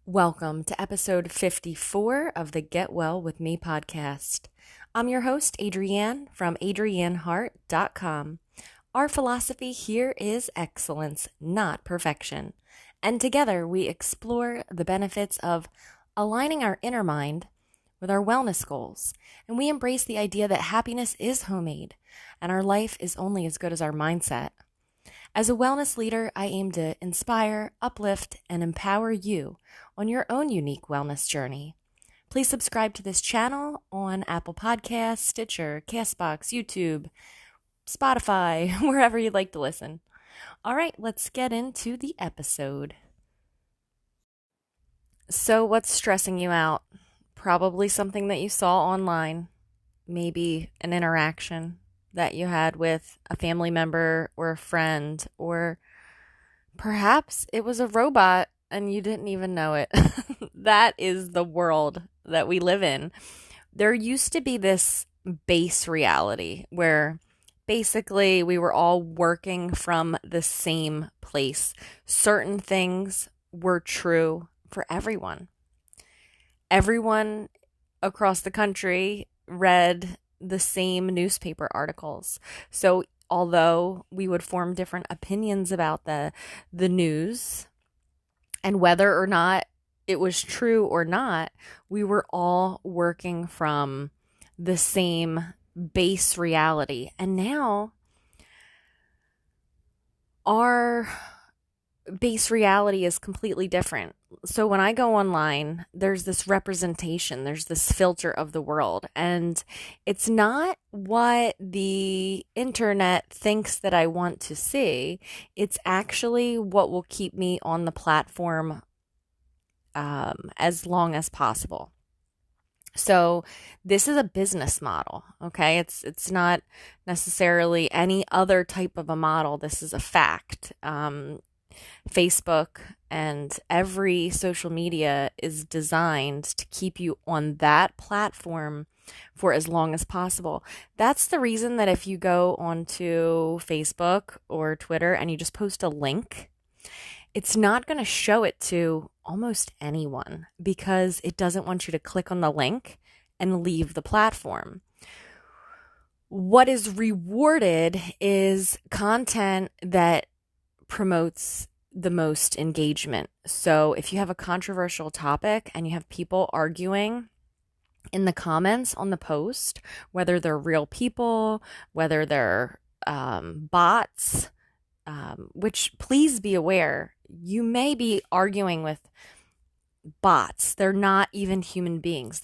Welcome to episode 54 of the Get Well With Me podcast. I'm your host, Adrienne from adrienneheart.com. Our philosophy here is excellence, not perfection. And together we explore the benefits of aligning our inner mind with our wellness goals. And we embrace the idea that happiness is homemade and our life is only as good as our mindset. As a wellness leader, I aim to inspire, uplift, and empower you on your own unique wellness journey. Please subscribe to this channel on Apple Podcasts, Stitcher, Castbox, YouTube, Spotify, wherever you'd like to listen. All right, let's get into the episode. So, what's stressing you out? Probably something that you saw online, maybe an interaction that you had with a family member or a friend, or perhaps it was a robot and you didn't even know it. That is the world that we live in. There used to be this base reality where basically we were all working from the same place. Certain things were true for everyone. Everyone across the country read the same newspaper articles. So although we would form different opinions about the news and whether or not it was true or not, we were all working from the same base reality. And now our base reality is completely different. So when I go online, there's this representation, there's this filter of the world, and it's not what the internet thinks that I want to see. It's actually what will keep me on the platform as long as possible. So this is a business model, okay? It's not necessarily any other type of a model. This is a fact. Facebook and every social media is designed to keep you on that platform for as long as possible. That's the reason that if you go onto Facebook or Twitter and you just post a link, it's not going to show it to almost anyone because it doesn't want you to click on the link and leave the platform. What is rewarded is content that promotes the most engagement. So if you have a controversial topic and you have people arguing in the comments on the post, whether they're real people, whether they're bots, which please be aware, you may be arguing with bots. They're not even human beings.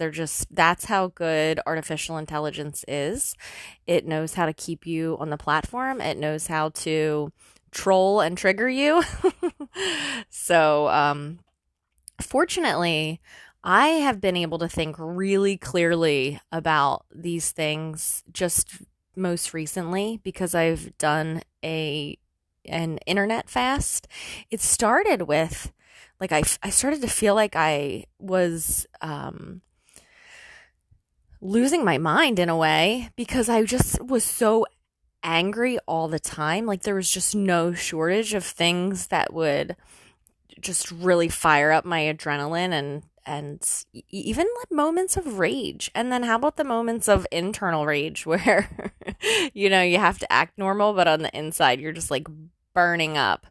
That's how good artificial intelligence is. It knows how to keep you on the platform. It knows how to troll and trigger you. So, fortunately, I have been able to think really clearly about these things just most recently because I've done an internet fast. It started with, I started to feel like I was losing my mind in a way because I just was so angry all the time. Like there was just no shortage of things that would just really fire up my adrenaline and even like moments of rage. And then how about the moments of internal rage where you have to act normal, but on the inside you're just like burning up.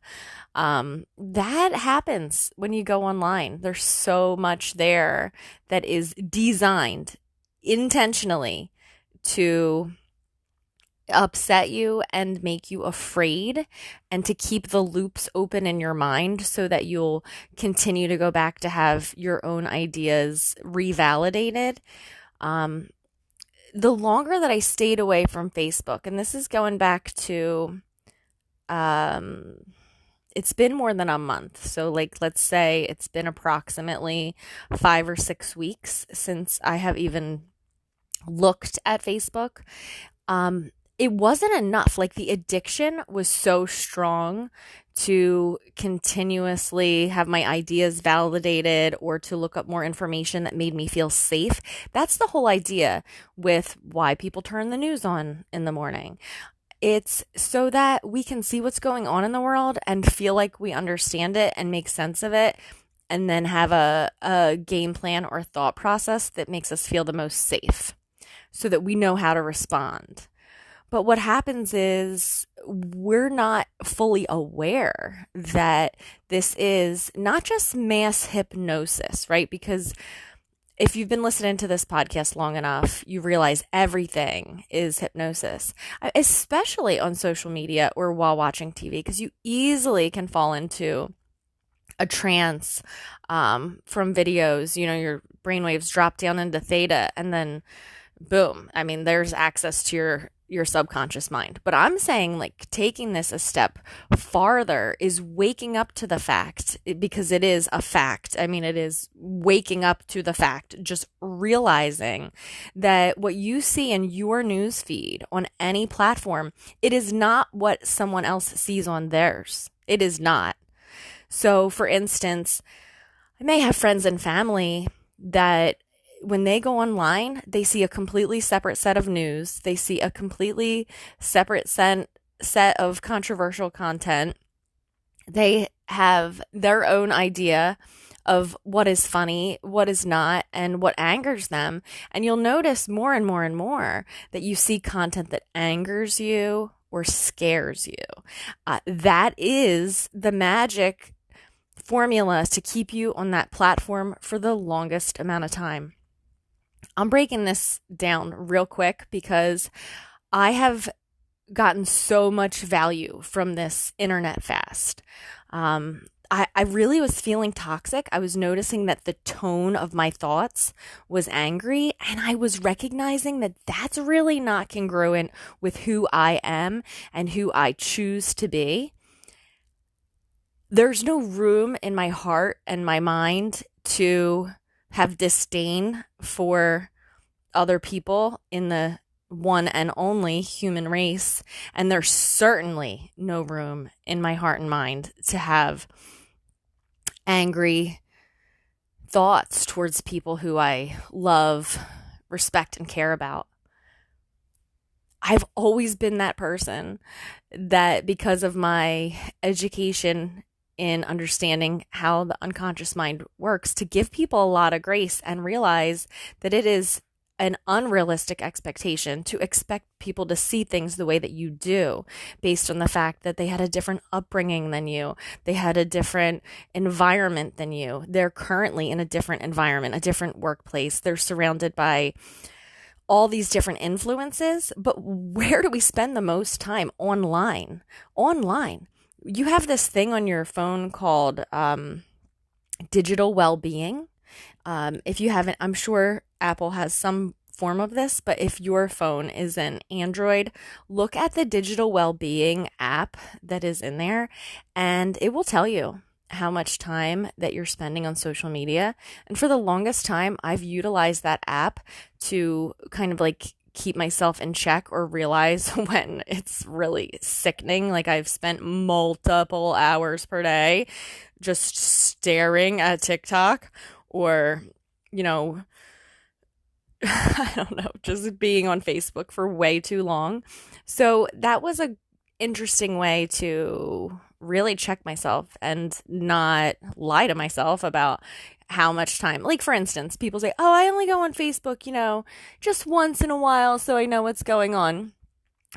That happens when you go online. There's so much there that is designed intentionally to upset you and make you afraid and to keep the loops open in your mind so that you'll continue to go back to have your own ideas revalidated. The longer that I stayed away from Facebook, and this is going back to it's been more than a month. So let's say it's been approximately 5 or 6 weeks since I have even looked at Facebook. It wasn't enough. Like the addiction was so strong to continuously have my ideas validated or to look up more information that made me feel safe. That's the whole idea with why people turn the news on in the morning. It's so that we can see what's going on in the world and feel like we understand it and make sense of it and then have a game plan or thought process that makes us feel the most safe so that we know how to respond. But what happens is we're not fully aware that this is not just mass hypnosis, right? Because if you've been listening to this podcast long enough, you realize everything is hypnosis, especially on social media or while watching TV, because you easily can fall into a trance from videos. Your brainwaves drop down into theta, and then boom. I mean, there's access to your subconscious mind. But I'm saying, like, taking this a step farther is waking up to the fact, because it is a fact. I mean, it is waking up to the fact, just realizing that what you see in your news feed on any platform, it is not what someone else sees on theirs. It is not. So, for instance, I may have friends and family that when they go online, they see a completely separate set of news. They see a completely separate set of controversial content. They have their own idea of what is funny, what is not, and what angers them. And you'll notice more and more and more that you see content that angers you or scares you. That is the magic formula to keep you on that platform for the longest amount of time. I'm breaking this down real quick because I have gotten so much value from this internet fast. I really was feeling toxic. I was noticing that the tone of my thoughts was angry, and I was recognizing that that's really not congruent with who I am and who I choose to be. There's no room in my heart and my mind to have disdain for other people in the one and only human race. And there's certainly no room in my heart and mind to have angry thoughts towards people who I love, respect, and care about. I've always been that person that, because of my education in understanding how the unconscious mind works, to give people a lot of grace and realize that it is an unrealistic expectation to expect people to see things the way that you do, based on the fact that they had a different upbringing than you. They had a different environment than you. They're currently in a different environment, a different workplace. They're surrounded by all these different influences. But where do we spend the most time? Online. You have this thing on your phone called digital well-being. If you haven't, I'm sure Apple has some form of this, but if your phone is an Android, look at the digital well-being app that is in there, and it will tell you how much time that you're spending on social media. And for the longest time, I've utilized that app to kind of like keep myself in check, or realize when it's really sickening. Like, I've spent multiple hours per day just staring at TikTok, or, I don't know, just being on Facebook for way too long. So that was a interesting way to really check myself and not lie to myself about how much time. Like, for instance, people say, oh, I only go on Facebook, just once in a while so I know what's going on.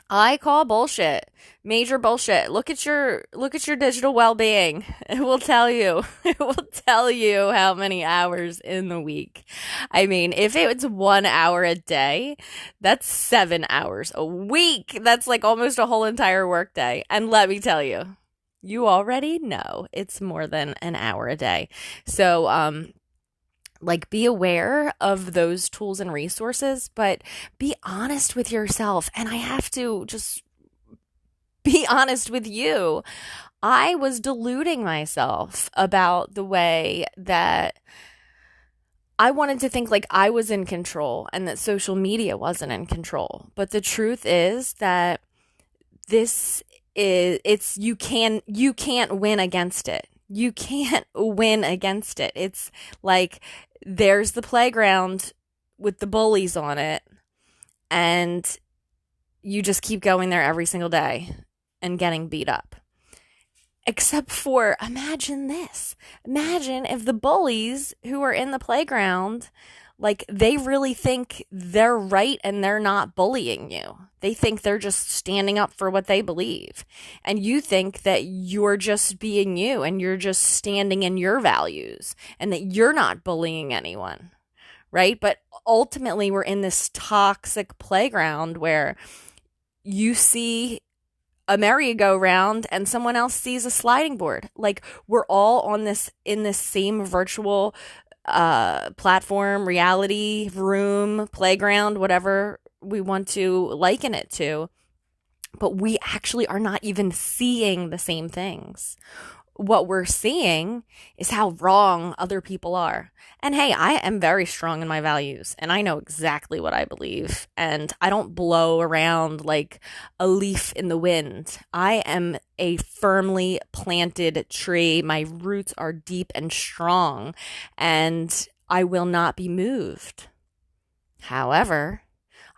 I call bullshit. Major bullshit. Look at your digital well-being. It will tell you. It will tell you how many hours in the week. I mean, if it's 1 hour a day, that's 7 hours a week. That's like almost a whole entire workday. And let me tell you, you already know it's more than an hour a day. So, be aware of those tools and resources, but be honest with yourself. And I have to just be honest with you. I was deluding myself about the way that I wanted to think like I was in control and that social media wasn't in control. But the truth is that you can't win against it. You can't win against it. It's like there's the playground with the bullies on it, and you just keep going there every single day and getting beat up. Except for, imagine this. Imagine if the bullies who are in the playground, like, they really think they're right and they're not bullying you. They think they're just standing up for what they believe. And you think that you're just being you and you're just standing in your values and that you're not bullying anyone, right? But ultimately, we're in this toxic playground where you see a merry-go-round and someone else sees a sliding board. Like, we're all on this, in this same virtual platform, reality, room, playground, whatever we want to liken it to. But we actually are not even seeing the same things. What we're seeing is how wrong other people are. And hey, I am very strong in my values and I know exactly what I believe. And I don't blow around like a leaf in the wind. I am a firmly planted tree. My roots are deep and strong and I will not be moved. However,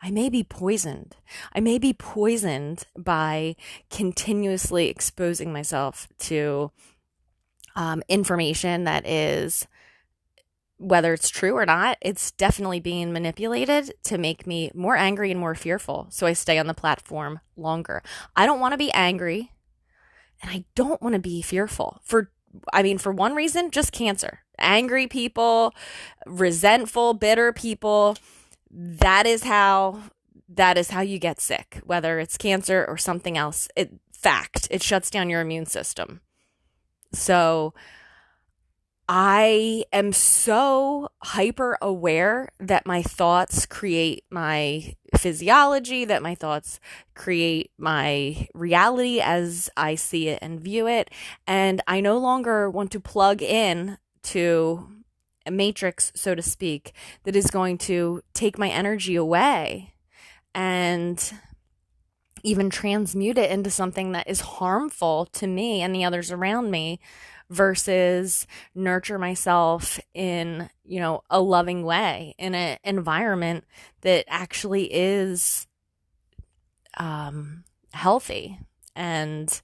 I may be poisoned. I may be poisoned by continuously exposing myself to information that is, whether it's true or not, it's definitely being manipulated to make me more angry and more fearful. So I stay on the platform longer. I don't want to be angry and I don't want to be fearful for one reason, just cancer. Angry people, resentful, bitter people, that is how you get sick, whether it's cancer or something else. It shuts down your immune system. So I am so hyper aware that my thoughts create my physiology, that my thoughts create my reality as I see it and view it. And I no longer want to plug in to a matrix, so to speak, that is going to take my energy away and even transmute it into something that is harmful to me and the others around me, versus nurture myself in, a loving way, in an environment that actually is healthy and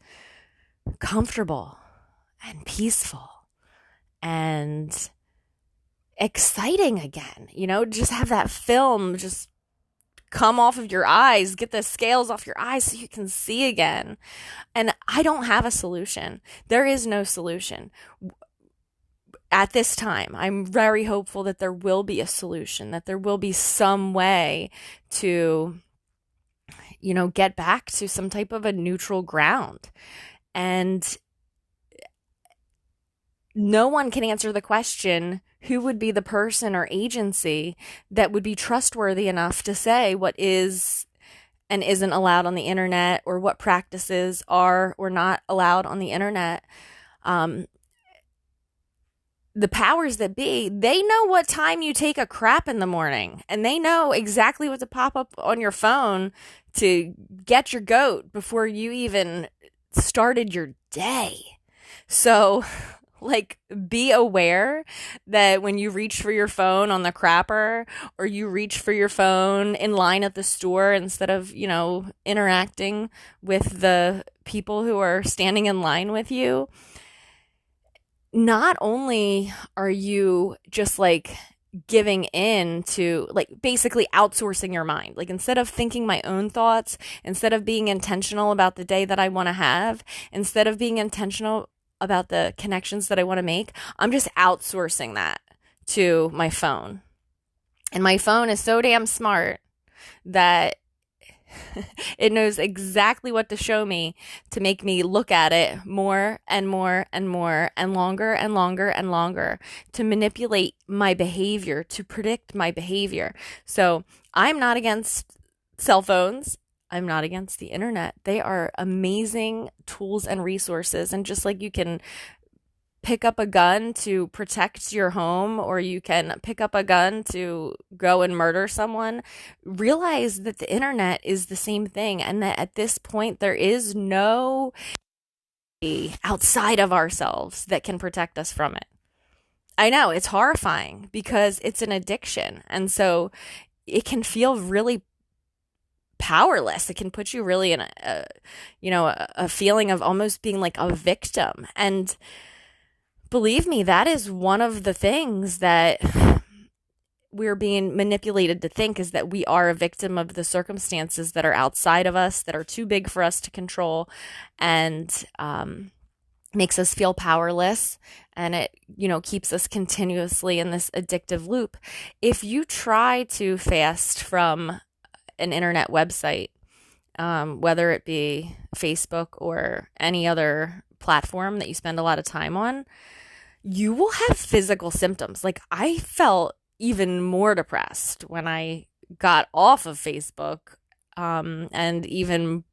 comfortable and peaceful and exciting again. Just have that film just come off of your eyes, get the scales off your eyes so you can see again. And I don't have a solution. There is no solution at this time. I'm very hopeful that there will be a solution, that there will be some way to, get back to some type of a neutral ground. And no one can answer the question, who would be the person or agency that would be trustworthy enough to say what is and isn't allowed on the internet, or what practices are or not allowed on the internet. The powers that be, they know what time you take a crap in the morning, and they know exactly what to pop up on your phone to get your goat before you even started your day. So be aware that when you reach for your phone on the crapper, or you reach for your phone in line at the store instead of, interacting with the people who are standing in line with you, not only are you just giving in to basically outsourcing your mind. Instead of thinking my own thoughts, instead of being intentional about the day that I want to have, instead of being intentional about the connections that I want to make, I'm just outsourcing that to my phone. And my phone is so damn smart that it knows exactly what to show me to make me look at it more and more and more and longer and longer and longer, to manipulate my behavior, to predict my behavior. So I'm not against cell phones. I'm not against the internet. They are amazing tools and resources. And just like you can pick up a gun to protect your home, or you can pick up a gun to go and murder someone, realize that the internet is the same thing. And that at this point, there is no outside of ourselves that can protect us from it. I know, it's horrifying because it's an addiction. And so it can feel really powerless. It can put you really in a feeling of almost being like a victim. And believe me, that is one of the things that we're being manipulated to think, is that we are a victim of the circumstances that are outside of us, that are too big for us to control, and makes us feel powerless, and it, keeps us continuously in this addictive loop. If you try to fast from an internet website, whether it be Facebook or any other platform that you spend a lot of time on, you will have physical symptoms. Like, I felt even more depressed when I got off of Facebook, and even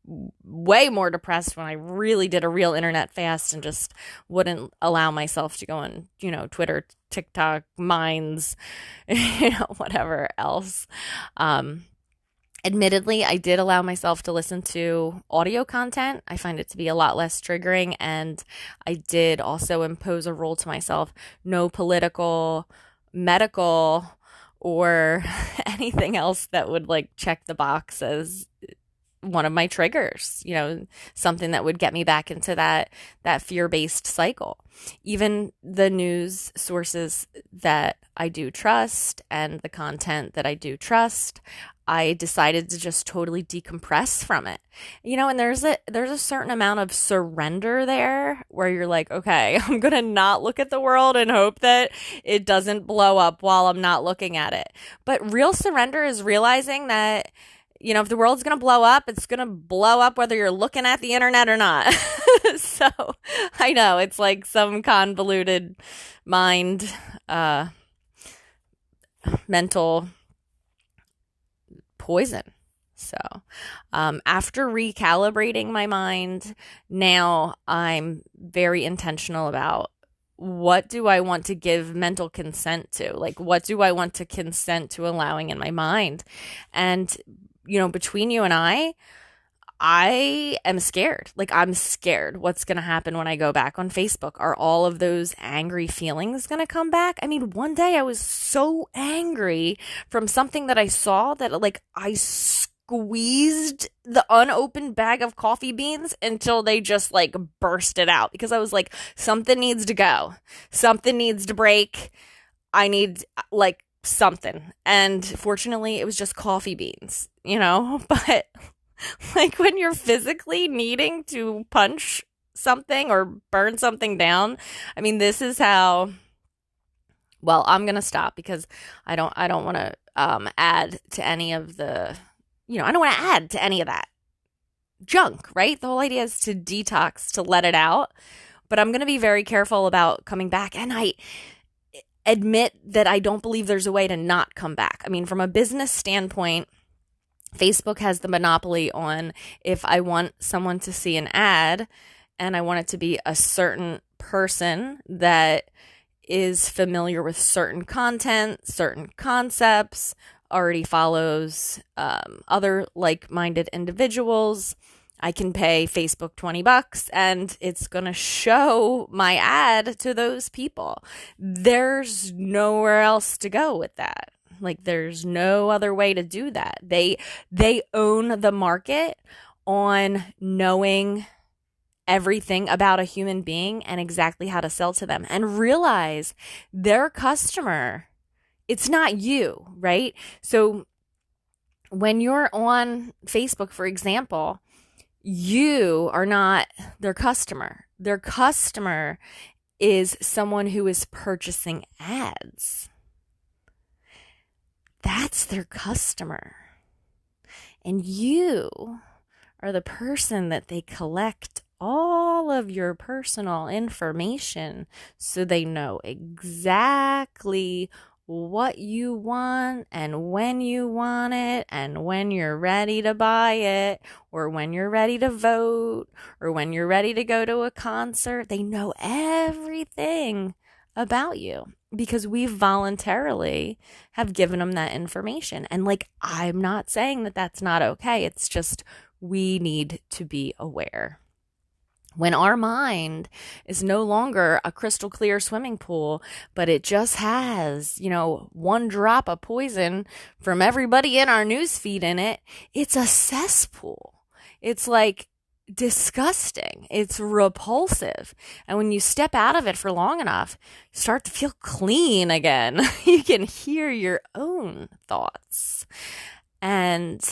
way more depressed when I really did a real internet fast and just wouldn't allow myself to go on, Twitter, TikTok, Minds, whatever else. Admittedly, I did allow myself to listen to audio content. I find it to be a lot less triggering, and I did also impose a rule to myself: no political, medical, or anything else that would like check the box as one of my triggers, something that would get me back into that fear-based cycle. Even the news sources that I do trust and the content that I do trust, I decided to just totally decompress from it. And there's a certain amount of surrender there where you're like, okay, I'm going to not look at the world and hope that it doesn't blow up while I'm not looking at it. But real surrender is realizing that, if the world's going to blow up, it's going to blow up whether you're looking at the internet or not. So I know it's like some convoluted mind, mental poison. So after recalibrating my mind, now I'm very intentional about, what do I want to give mental consent to? Like, what do I want to consent to allowing in my mind? And, between you and I am scared. Like, I'm scared what's going to happen when I go back on Facebook. Are all of those angry feelings going to come back? I mean, one day I was so angry from something that I saw that, like, I squeezed the unopened bag of coffee beans until they just like bursted out, because I was like, something needs to go. Something needs to break. I need like something. And fortunately, it was just coffee beans, but like, when you're physically needing to punch something or burn something down, I mean, this is how, well, I'm going to stop, because I don't want to add to any of the, I don't want to add to any of that junk, right? The whole idea is to detox, to let it out. But I'm going to be very careful about coming back. And I admit that I don't believe there's a way to not come back. I mean, from a business standpoint, Facebook has the monopoly on, if I want someone to see an ad and I want it to be a certain person that is familiar with certain content, certain concepts, already follows other like-minded individuals, I can pay Facebook $20 and it's going to show my ad to those people. There's nowhere else to go with that. Like, there's no other way to do that. They own the market on knowing everything about a human being and exactly how to sell to them. And realize their customer, it's not you, right? So when you're on Facebook, for example, you are not their customer. Their customer is someone who is purchasing ads. That's their customer. And you are the person that they collect all of your personal information so they know exactly what you want and when you want it and when you're ready to buy it or when you're ready to vote or when you're ready to go to a concert. They know everything about you because we voluntarily have given them that information. And like, I'm not saying that that's not okay. It's just we need to be aware. When our mind is no longer a crystal clear swimming pool, but it just has, one drop of poison from everybody in our newsfeed in it, it's a cesspool. It's like disgusting. It's repulsive. And when you step out of it for long enough, you start to feel clean again. You can hear your own thoughts. And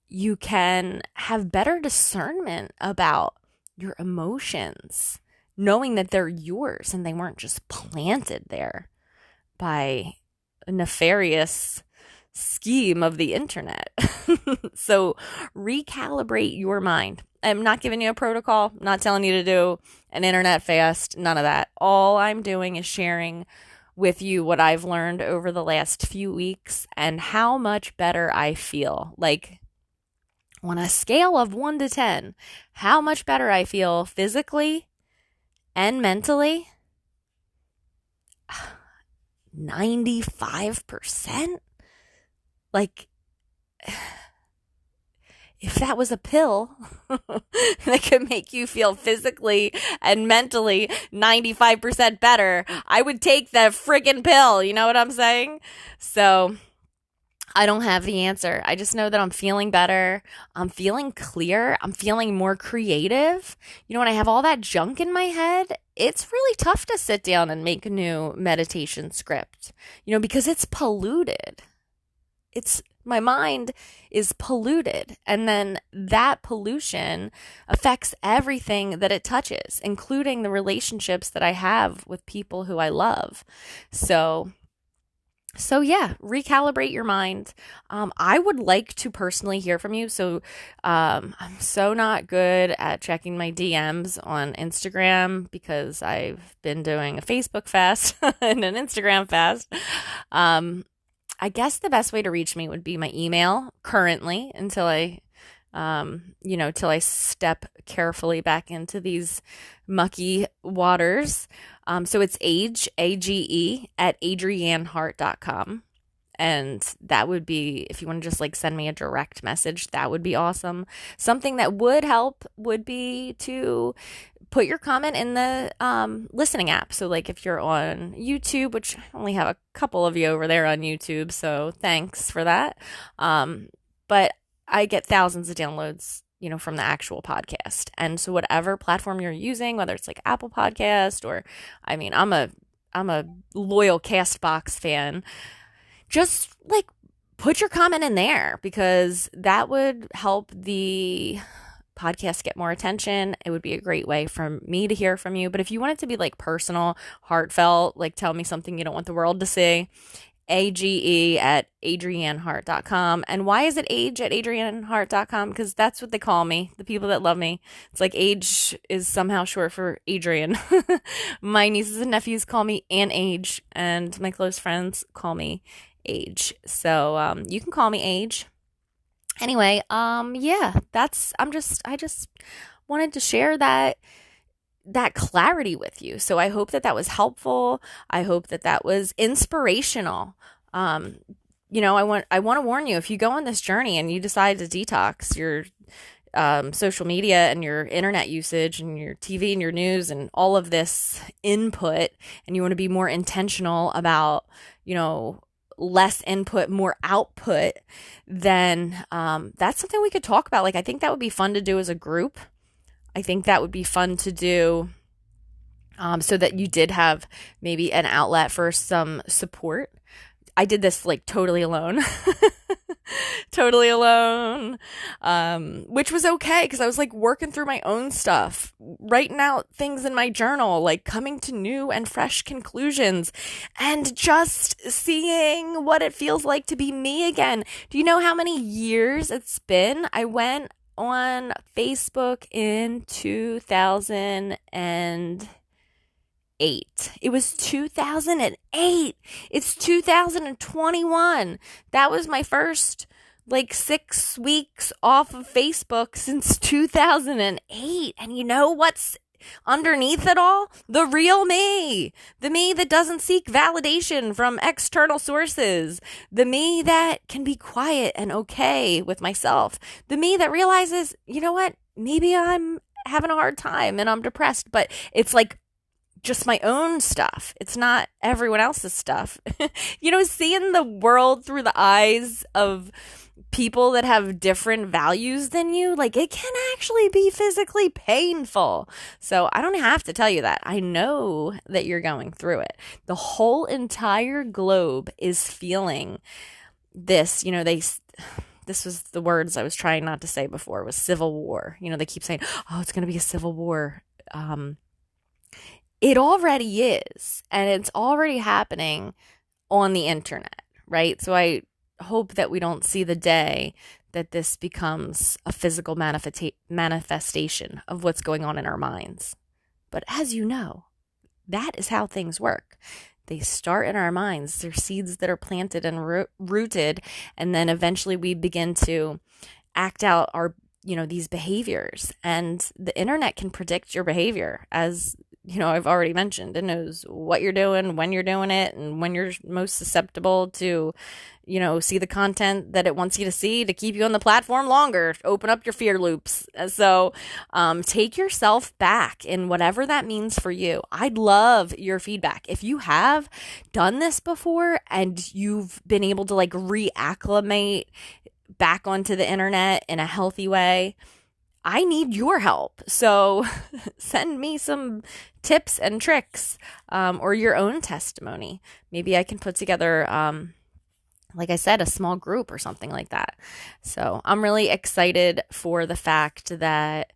you can have better discernment about your emotions, knowing that they're yours and they weren't just planted there by a nefarious scheme of the internet. So recalibrate your mind. I'm not giving you a protocol, not telling you to do an internet fast, none of that. All I'm doing is sharing with you what I've learned over the last few weeks and how much better I feel. Like, on a scale of 1 to 10, how much better I feel physically and mentally? 95%? Like, if that was a pill that could make you feel physically and mentally 95% better, I would take the friggin' pill. You know what I'm saying? So I don't have the answer. I just know that I'm feeling better. I'm feeling clear. I'm feeling more creative. When I have all that junk in my head, it's really tough to sit down and make a new meditation script, because it's polluted. My mind is polluted. And then that pollution affects everything that it touches, including the relationships that I have with people who I love. So yeah, recalibrate your mind. I would like to personally hear from you. So I'm so not good at checking my DMs on Instagram because I've been doing a Facebook fast and an Instagram fast. I guess the best way to reach me would be my email currently until I till I step carefully back into these mucky waters. So it's age, AGE, at adriannehart.com. And that would be, if you want to just send me a direct message, that would be awesome. Something that would help would be to put your comment in the listening app. So if you're on YouTube, which I only have a couple of you over there on YouTube, so thanks for that. But I get thousands of downloads, from the actual podcast. And so whatever platform you're using, whether it's Apple Podcast or, I'm a loyal Castbox fan, just put your comment in there because that would help the podcast get more attention. It would be a great way for me to hear from you. But if you want it to be personal, heartfelt, tell me something you don't want the world to see, AGE at adriannehart.com. And why is it age at adriannehart.com? Because that's what they call me, the people that love me. It's age is somehow short for Adrian. My nieces and nephews call me Aunt Age, and my close friends call me Age. So you can call me Age. Anyway, yeah, I just wanted to share that clarity with you. So I hope that was helpful. I hope that was inspirational. I want to warn you, if you go on this journey and you decide to detox your social media and your internet usage and your TV and your news and all of this input, and you want to be more intentional about, less input, more output, then that's something we could talk about. I think that would be fun to do as a group. I think that would be fun to do so that you did have maybe an outlet for some support. I did this totally alone. Totally alone, which was okay because I was working through my own stuff, writing out things in my journal, coming to new and fresh conclusions and just seeing what it feels like to be me again. Do you know how many years it's been? I went on Facebook in 2008. It was 2008. It's 2021. That was my first 6 weeks off of Facebook since 2008. And you know what's underneath it all? The real me. The me that doesn't seek validation from external sources. The me that can be quiet and okay with myself. The me that realizes, you know what? Maybe I'm having a hard time and I'm depressed, but it's like just my own stuff. It's not everyone else's stuff. Seeing the world through the eyes of people that have different values than you, like it can actually be physically painful. So I don't have to tell you that. I know that you're going through it. The whole entire globe is feeling this. This was the words I was trying not to say before, was civil war. They keep saying, oh, it's going to be a civil war. It already is, and it's already happening on the internet, right? So I hope that we don't see the day that this becomes a physical manifestation of what's going on in our minds. But as you know, that is how things work. They start in our minds. They're seeds that are planted and rooted, and then eventually we begin to act out our, these behaviors. And the internet can predict your behavior, as I've already mentioned. It knows what you're doing, when you're doing it, and when you're most susceptible to, see the content that it wants you to see to keep you on the platform longer, open up your fear loops. So take yourself back in whatever that means for you. I'd love your feedback. If you have done this before and you've been able to like reacclimate back onto the internet in a healthy way, I need your help. So send me some tips and tricks, or your own testimony. Maybe I can put together, like I said, a small group or something like that. So I'm really excited for the fact that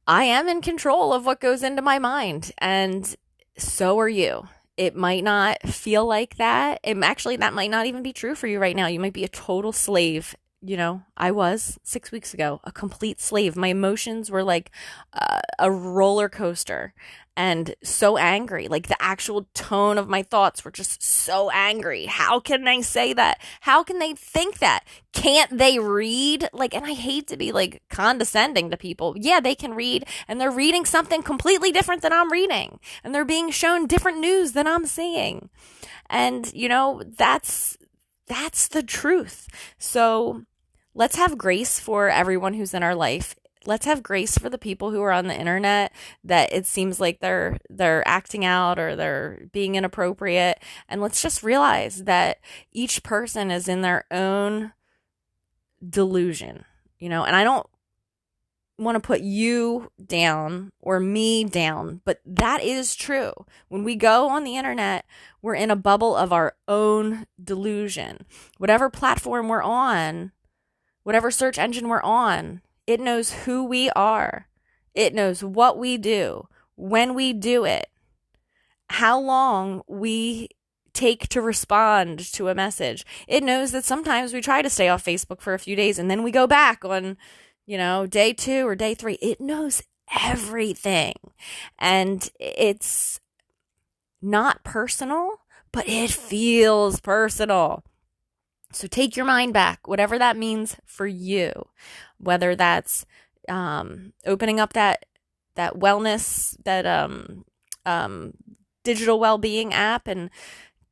I am in control of what goes into my mind, and so are you. It might not feel like that. That might not even be true for you right now. You might be a total slave. I was 6 weeks ago, a complete slave. My emotions were like a roller coaster and so angry. Like the actual tone of my thoughts were just so angry. How can they say that? How can they think that? Can't they read? And I hate to be like condescending to people. Yeah, they can read, and they're reading something completely different than I'm reading, and they're being shown different news than I'm seeing. And, that's the truth. So let's have grace for everyone who's in our life. Let's have grace for the people who are on the internet that it seems like they're acting out or they're being inappropriate. And let's just realize that each person is in their own delusion, and I don't want to put you down or me down, but that is true. When we go on the internet, we're in a bubble of our own delusion. Whatever platform we're on, whatever search engine we're on, it knows who we are. It knows what we do, when we do it, how long we take to respond to a message. It knows that sometimes we try to stay off Facebook for a few days and then we go back on, day 2 or day 3. It knows everything. And it's not personal, but it feels personal. So take your mind back, whatever that means for you, whether that's opening up that wellness, that digital well-being app, and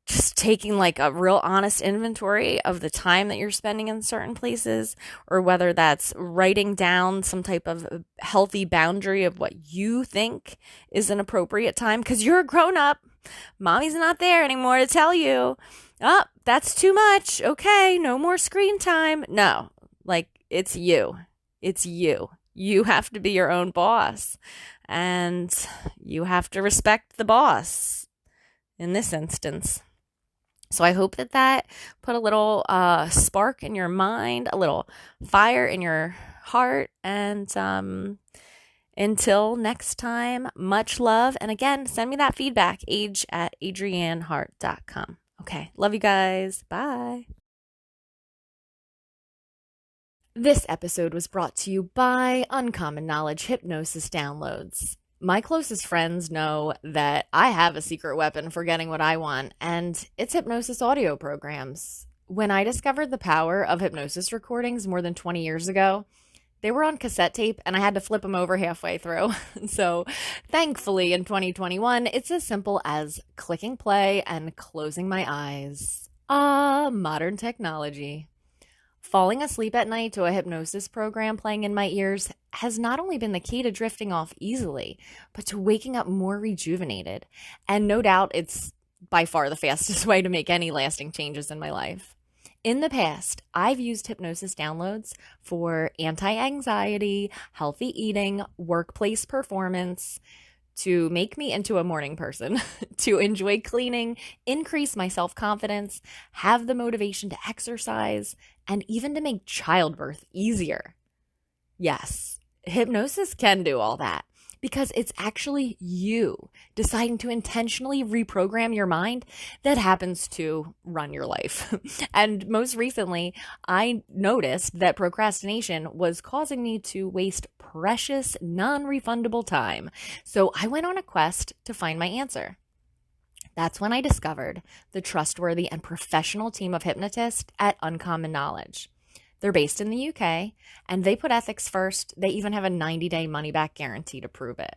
just taking like a real honest inventory of the time that you're spending in certain places, or whether that's writing down some type of healthy boundary of what you think is an appropriate time, because you're a grown-up. Mommy's not there anymore to tell you, oh, that's too much. Okay, no more screen time. No, it's you. It's you. You have to be your own boss, and you have to respect the boss in this instance. So I hope that put a little spark in your mind, a little fire in your heart, and until next time, much love. And again, send me that feedback, age@adriannehart.com. Okay, love you guys. Bye. This episode was brought to you by Uncommon Knowledge Hypnosis Downloads. My closest friends know that I have a secret weapon for getting what I want, and it's hypnosis audio programs. When I discovered the power of hypnosis recordings more than 20 years ago, they were on cassette tape, and I had to flip them over halfway through. So thankfully, in 2021, it's as simple as clicking play and closing my eyes. Modern technology. Falling asleep at night to a hypnosis program playing in my ears has not only been the key to drifting off easily, but to waking up more rejuvenated. And no doubt it's by far the fastest way to make any lasting changes in my life. In the past, I've used hypnosis downloads for anti-anxiety, healthy eating, workplace performance, to make me into a morning person, to enjoy cleaning, increase my self-confidence, have the motivation to exercise, and even to make childbirth easier. Yes, hypnosis can do all that because it's actually you deciding to intentionally reprogram your mind that happens to run your life. And most recently, I noticed that procrastination was causing me to waste precious, non-refundable time. So I went on a quest to find my answer. That's when I discovered the trustworthy and professional team of hypnotists at Uncommon Knowledge. They're based in the UK, and they put ethics first. They even have a 90-day money-back guarantee to prove it.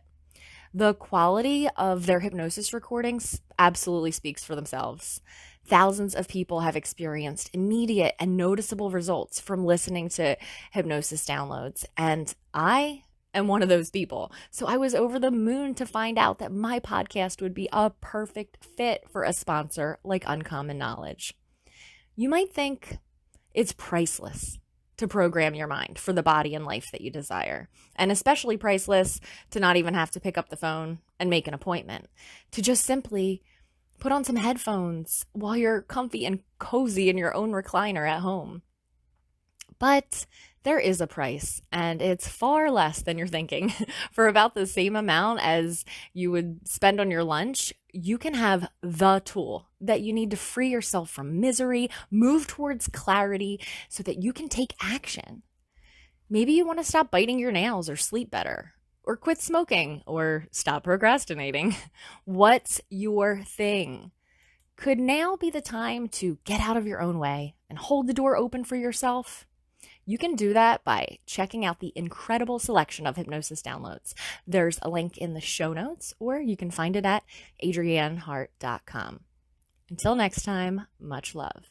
The quality of their hypnosis recordings absolutely speaks for themselves. Thousands of people have experienced immediate and noticeable results from listening to hypnosis downloads, and I am one of those people. So I was over the moon to find out that my podcast would be a perfect fit for a sponsor like Uncommon Knowledge. You might think it's priceless to program your mind for the body and life that you desire, and especially priceless to not even have to pick up the phone and make an appointment, to just simply put on some headphones while you're comfy and cozy in your own recliner at home. But there is a price, and it's far less than you're thinking. For about the same amount as you would spend on your lunch, you can have the tool that you need to free yourself from misery, move towards clarity so that you can take action. Maybe you want to stop biting your nails or sleep better, or quit smoking, or stop procrastinating. What's your thing? Could now be the time to get out of your own way and hold the door open for yourself? You can do that by checking out the incredible selection of hypnosis downloads. There's a link in the show notes, or you can find it at adriannehart.com. Until next time, much love.